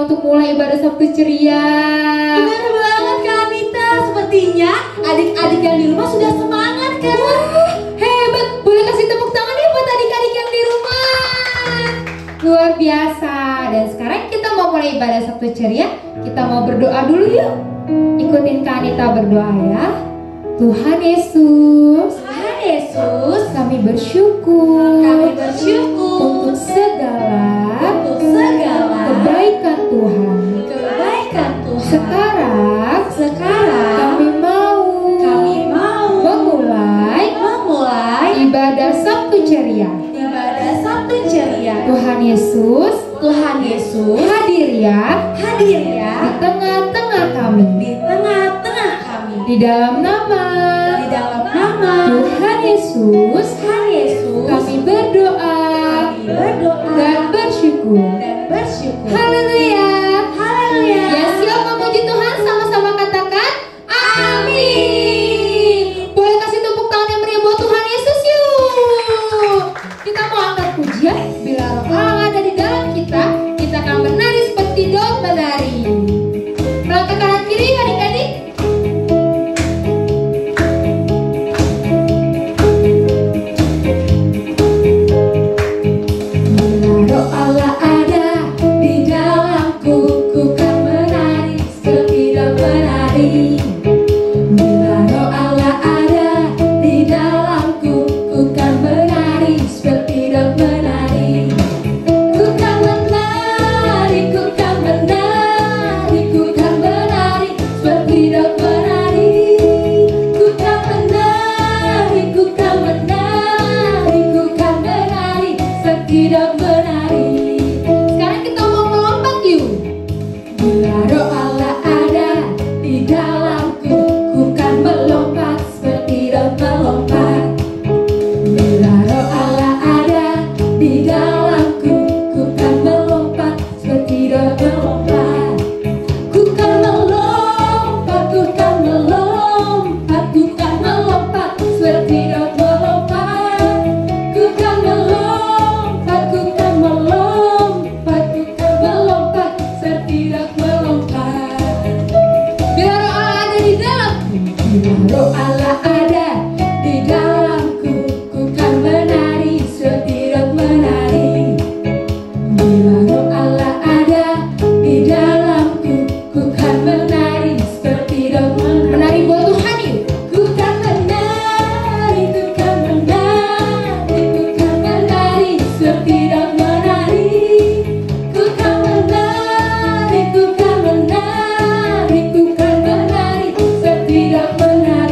untuk mulai ibadah Sabtu ceria. Benar banget Kak Anita. Sepertinya adik-adik yang di rumah sudah semangat kan? Wah, hebat. Boleh kasih tepuk tangan ya buat adik-adik yang di rumah. Luar biasa. Dan sekarang kita mau mulai ibadah Sabtu ceria. Kita mau berdoa dulu yuk. Ikutin Kak Anita berdoa ya. Tuhan Yesus, kami bersyukur untuk segala kebaikan Tuhan. Sekarang kami mau memulai ibadah Sabtu ceria. Tuhan Yesus, hadir ya di tengah-tengah kami. Di dalam nama Tuhan Yesus, kami berdoa dan bersyukur. Haleluya. Ya, siap memuji Tuhan, sama-sama katakan amin. Boleh kasih tepuk tangan yang meriah buat Tuhan Yesus yuk. Kita mau angkat pujian. Bila roh Allah ada di dalam kita akan menari seperti daun menari. Melangkah kanan kiri adik-adik.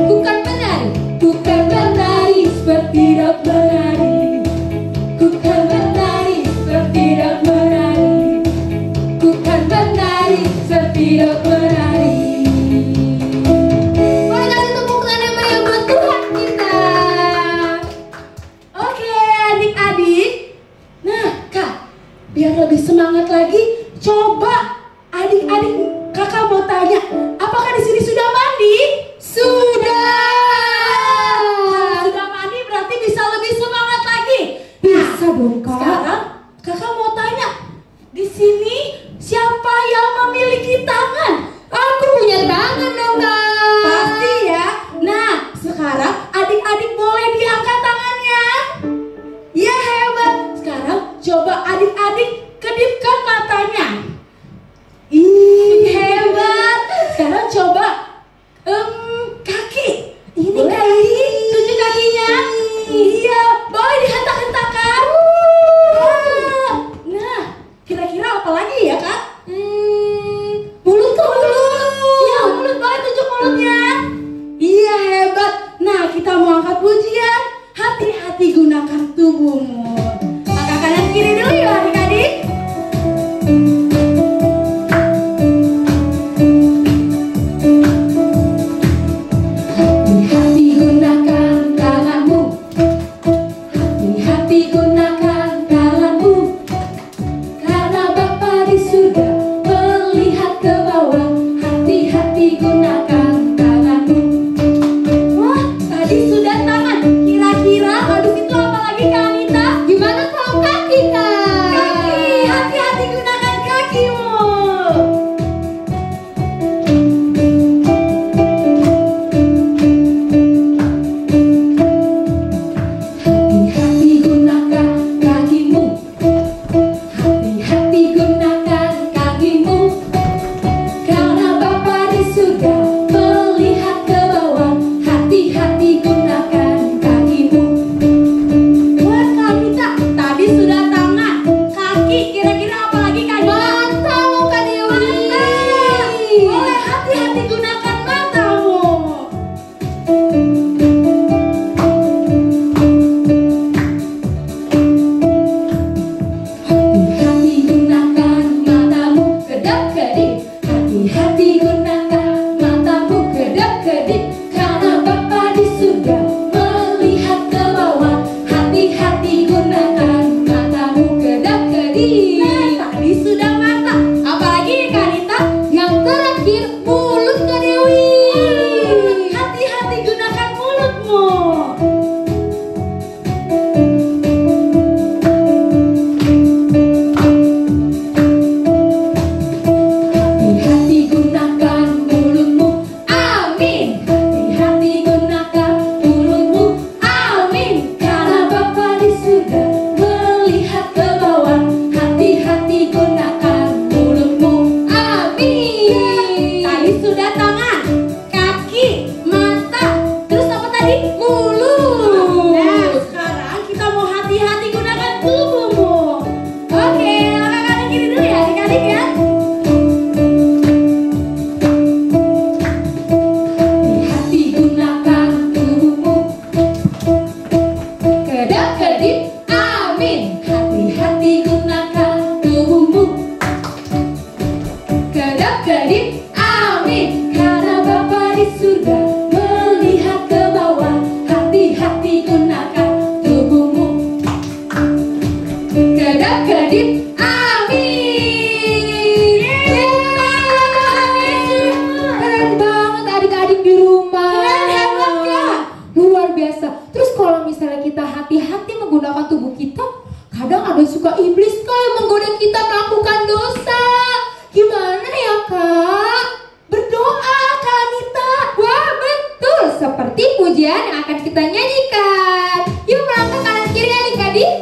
Ku kan seperti pujian yang akan kita nyanyikan. Yuk melangkah kanan kiri adik-adik.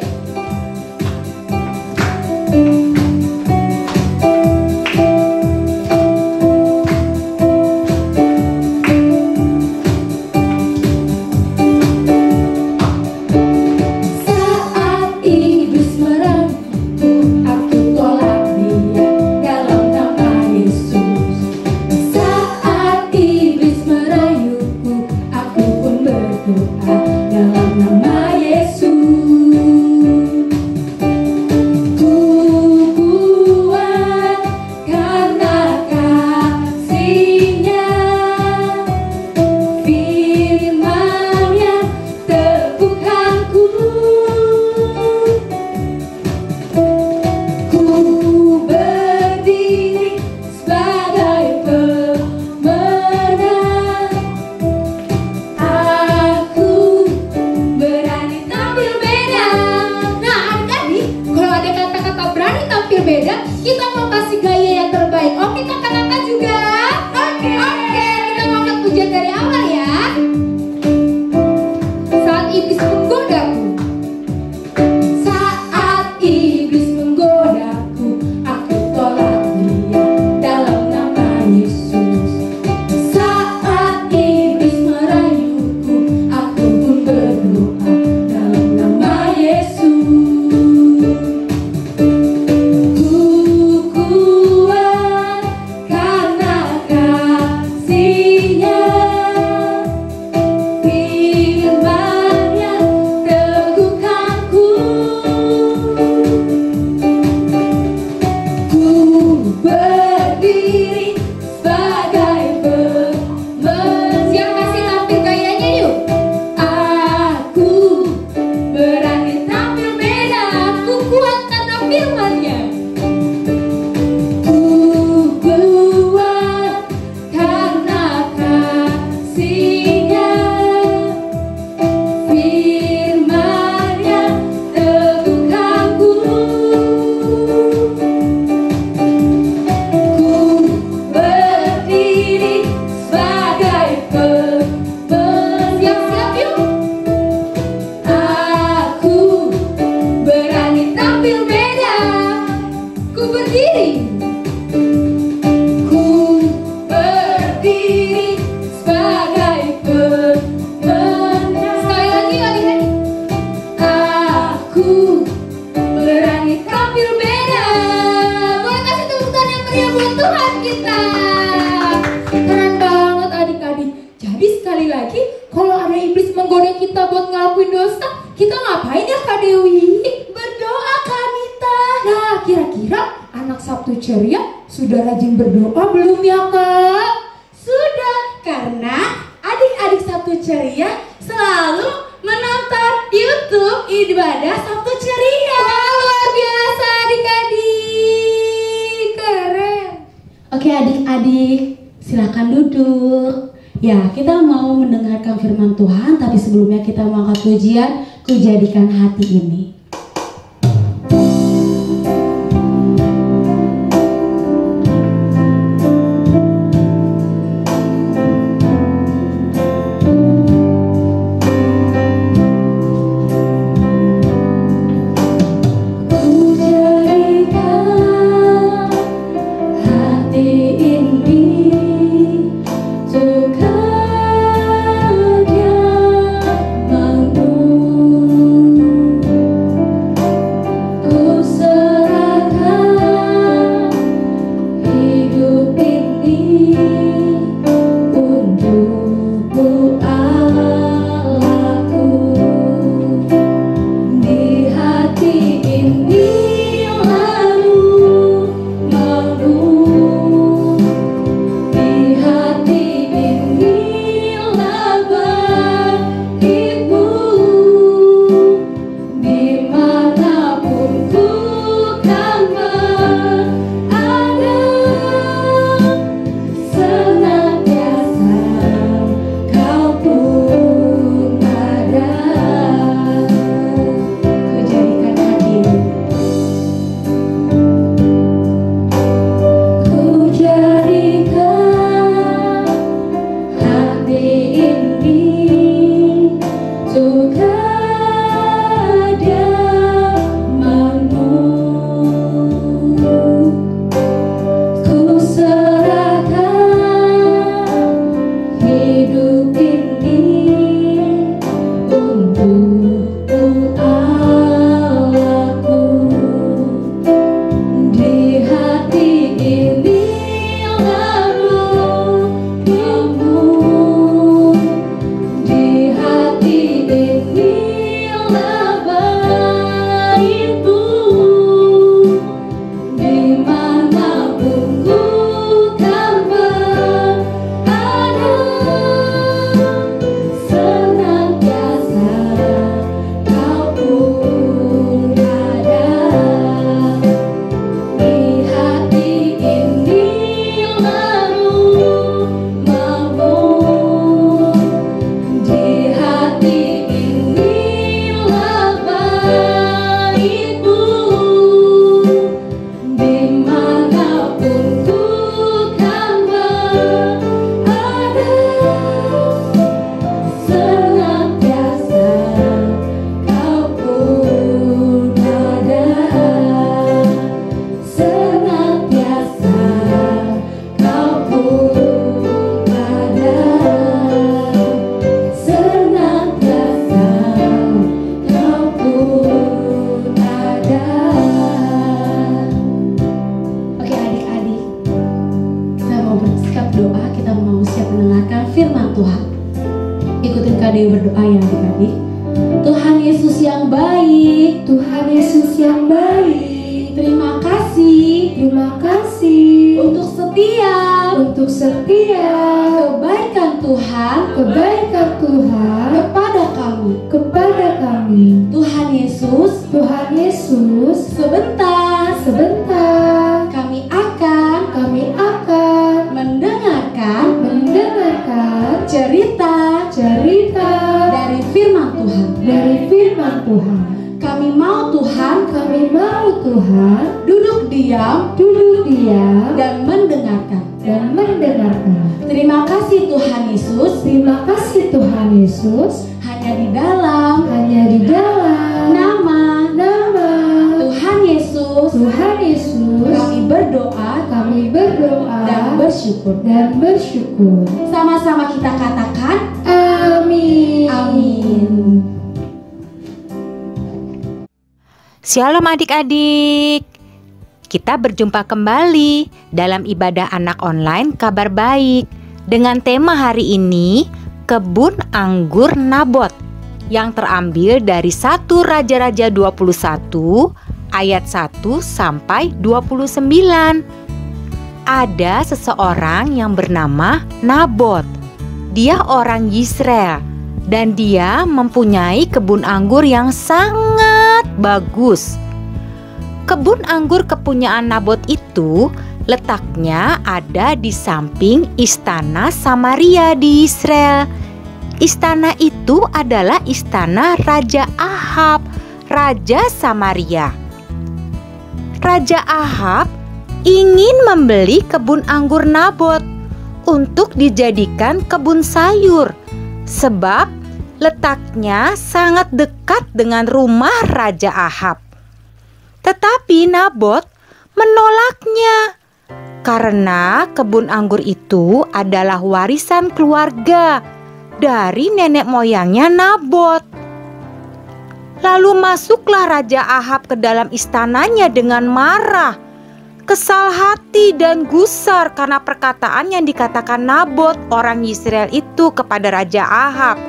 Kita mau kasih gaya yang terbaik. Oke kakak-kakak juga? Oke, kita mau angkat pujian dari awal ya. Saat iblis menggodaku, saat iblis menggodaku, aku tolak dia dalam nama Yesus. Saat iblis merayuku, aku pun berdoa dalam nama Yesus. Kita ngapain ya Kak Dewi? Berdoa Kak Anita. Nah kira-kira anak Sabtu Ceria sudah rajin berdoa belum ya Kak? Sudah, karena adik-adik Sabtu Ceria selalu menonton YouTube Ibadah Sabtu Ceria. Wah, luar biasa adik-adik, keren. Oke adik-adik, silakan duduk. Ya, kita mau mendengarkan firman Tuhan, tapi sebelumnya kita mau angkat pujian, Ku Jadikan Hati Ini. Ku Tuhan. Ikutin Kak Dewi berdoa ya adik-adik. Tuhan Yesus yang baik, Tuhan Yesus yang baik, terima kasih untuk setiap kebaikan Tuhan kepada kami. Tuhan Yesus, sebentar kami akan mendengarkan cerita dari firman Tuhan. Kami mau Tuhan duduk diam dan mendengarkan. Terima kasih Tuhan Yesus. Hanya di dalam nama Tuhan Yesus kami berdoa dan bersyukur. Sama-sama kita katakan amin. Shalom adik-adik. Kita berjumpa kembali dalam ibadah anak online Kabar Baik dengan tema hari ini Kebun Anggur Nabot yang terambil dari 1 Raja-Raja 21 ayat 1 sampai 29. Ada seseorang yang bernama Nabot. Dia orang Yisrael dan dia mempunyai kebun anggur yang sangat bagus. Kebun anggur kepunyaan Nabot itu letaknya ada di samping istana Samaria di Israel. Istana itu adalah istana Raja Ahab, Raja Samaria. Raja Ahab ingin membeli kebun anggur Nabot untuk dijadikan kebun sayur, sebab letaknya sangat dekat dengan rumah Raja Ahab. Tetapi Nabot menolaknya karena kebun anggur itu adalah warisan keluarga dari nenek moyangnya Nabot. Lalu masuklah Raja Ahab ke dalam istananya dengan marah, kesal hati dan gusar karena perkataan yang dikatakan Nabot orang Yisrael itu kepada Raja Ahab.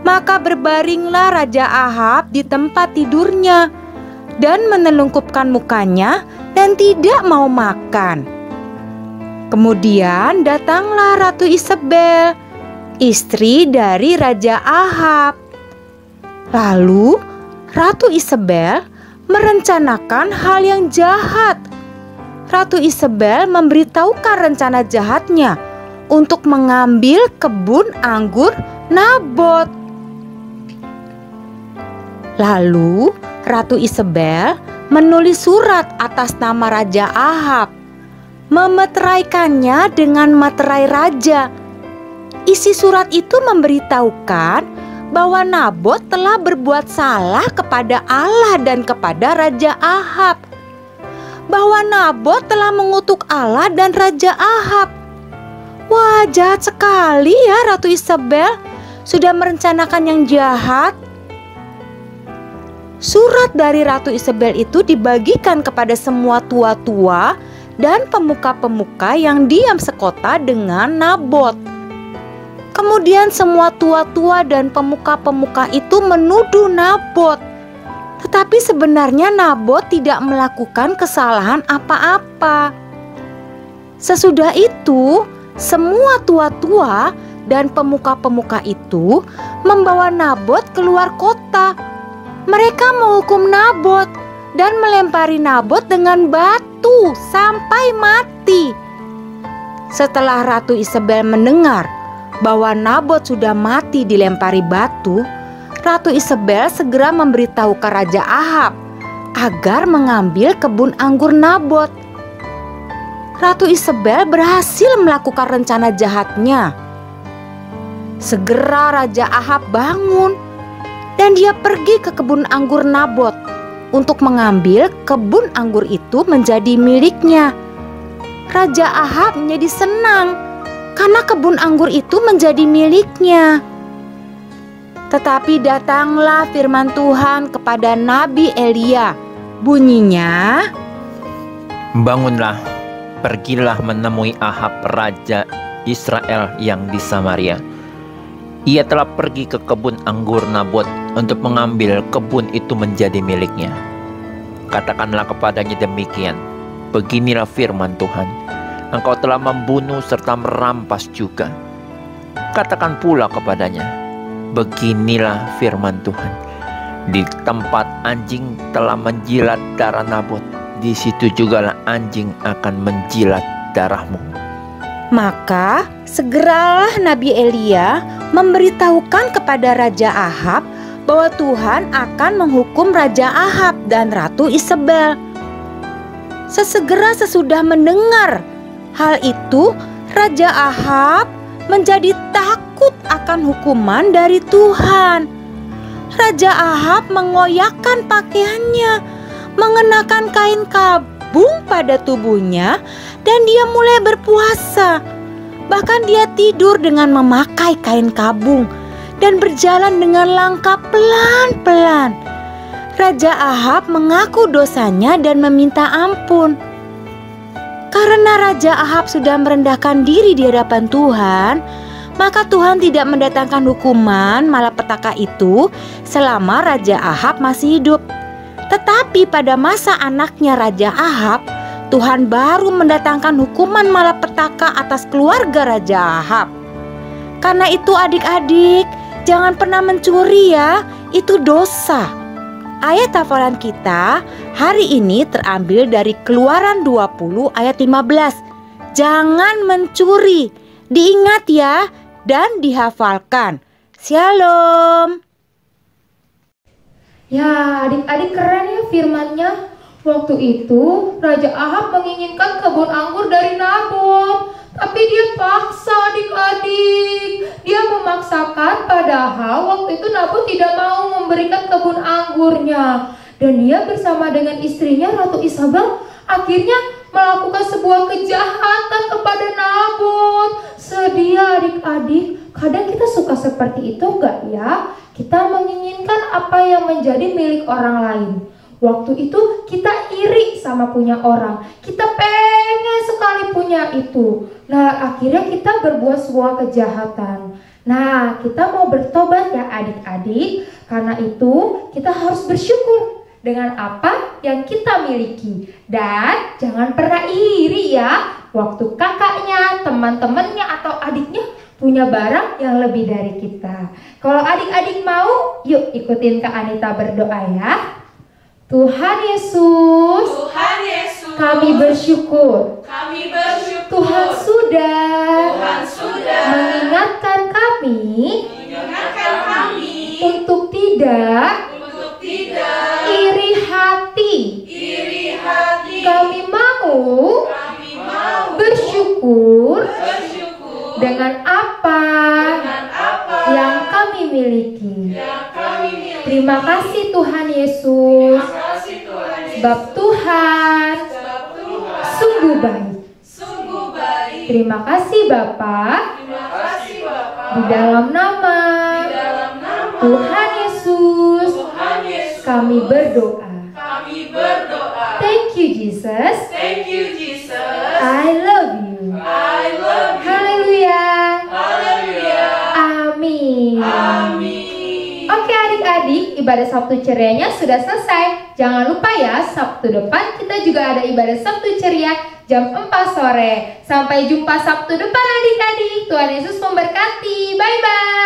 Maka berbaringlah Raja Ahab di tempat tidurnya dan menelungkupkan mukanya dan tidak mau makan. Kemudian datanglah Ratu Isabel, istri dari Raja Ahab. Lalu Ratu Isabel merencanakan hal yang jahat. Ratu Isabel memberitahukan rencana jahatnya untuk mengambil kebun anggur Nabot. Lalu Ratu Isabel menulis surat atas nama Raja Ahab, memeteraikannya dengan materai raja. Isi surat itu memberitahukan bahwa Nabot telah berbuat salah kepada Allah dan kepada Raja Ahab, bahwa Nabot telah mengutuk Allah dan Raja Ahab. Wah, jahat sekali ya Ratu Isabel, sudah merencanakan yang jahat. Surat dari Ratu Isabel itu dibagikan kepada semua tua-tua dan pemuka-pemuka yang diam sekota dengan Nabot. Kemudian semua tua-tua dan pemuka-pemuka itu menuduh Nabot. Tetapi sebenarnya Nabot tidak melakukan kesalahan apa-apa. Sesudah itu, semua tua-tua dan pemuka-pemuka itu membawa Nabot keluar kota. Mereka menghukum Nabot dan melempari Nabot dengan batu sampai mati. Setelah Ratu Isabel mendengar bahwa Nabot sudah mati dilempari batu, Ratu Isabel segera memberitahukan Raja Ahab agar mengambil kebun anggur Nabot. Ratu Isabel berhasil melakukan rencana jahatnya. Segera Raja Ahab bangun dan dia pergi ke kebun anggur Nabot untuk mengambil kebun anggur itu menjadi miliknya. Raja Ahab menjadi senang karena kebun anggur itu menjadi miliknya. Tetapi datanglah firman Tuhan kepada Nabi Elia. Bunyinya, "Bangunlah, pergilah menemui Ahab raja Israel yang di Samaria. Ia telah pergi ke kebun anggur Nabot untuk mengambil kebun itu menjadi miliknya. Katakanlah kepadanya demikian, beginilah firman Tuhan, engkau telah membunuh serta merampas juga. Katakan pula kepadanya, beginilah firman Tuhan, di tempat anjing telah menjilat darah Nabot, di situ jugalah anjing akan menjilat darahmu. Maka segeralah Nabi Elia memberitahukan kepada Raja Ahab bahwa Tuhan akan menghukum Raja Ahab dan Ratu Isabel. Sesegera sesudah mendengar hal itu, Raja Ahab menjadi takut akan hukuman dari Tuhan. Raja Ahab mengoyakkan pakaiannya, mengenakan kain kabung pada tubuhnya, dan dia mulai berpuasa. Bahkan dia tidur dengan memakai kain kabung dan berjalan dengan langkah pelan-pelan. Raja Ahab mengaku dosanya dan meminta ampun. Karena Raja Ahab sudah merendahkan diri di hadapan Tuhan, maka Tuhan tidak mendatangkan hukuman malapetaka itu selama Raja Ahab masih hidup. Tetapi pada masa anaknya Raja Ahab, Tuhan baru mendatangkan hukuman malapetaka atas keluarga Raja Ahab. Karena itu adik-adik, jangan pernah mencuri ya, itu dosa. Ayat hafalan kita hari ini terambil dari Keluaran 20 ayat 15. Jangan mencuri, diingat ya, dan dihafalkan. Shalom. Ya, adik-adik keren ya firmannya. Waktu itu Raja Ahab menginginkan kebun anggur dari Nabot, tapi dia paksa adik-adik. Dia memaksakan, padahal waktu itu Nabot tidak mau memberikan kebun anggurnya. Dan dia bersama dengan istrinya Ratu Isabel akhirnya melakukan sebuah kejahatan kepada Nabot. Sedih adik-adik. Kadang kita suka seperti itu enggak ya? Kita menginginkan apa yang menjadi milik orang lain. Waktu itu kita iri sama punya orang, kita pengen sekali punya itu. Nah, akhirnya kita berbuat sebuah kejahatan. Nah, kita mau bertobat ya adik-adik. Karena itu kita harus bersyukur dengan apa yang kita miliki. Dan jangan pernah iri ya, waktu kakaknya, teman-temannya atau adiknya punya barang yang lebih dari kita. Kalau adik-adik mau, yuk ikutin Kak Anita berdoa ya. Tuhan Yesus, kami bersyukur, Tuhan sudah mengingatkan kami untuk tidak iri hati. Kami mau bersyukur dengan apa yang kami miliki. Terima kasih Tuhan Yesus, sebab Tuhan sungguh baik. Terima kasih Bapa, di dalam nama Tuhan Yesus kami berdoa. Thank you Jesus. I love you. Haleluya. Amin. Oke adik-adik, ibadah Sabtu Cerianya sudah selesai. Jangan lupa ya, Sabtu depan kita juga ada ibadah Sabtu Ceria jam 4 sore. Sampai jumpa Sabtu depan adik-adik. Tuhan Yesus memberkati. Bye-bye.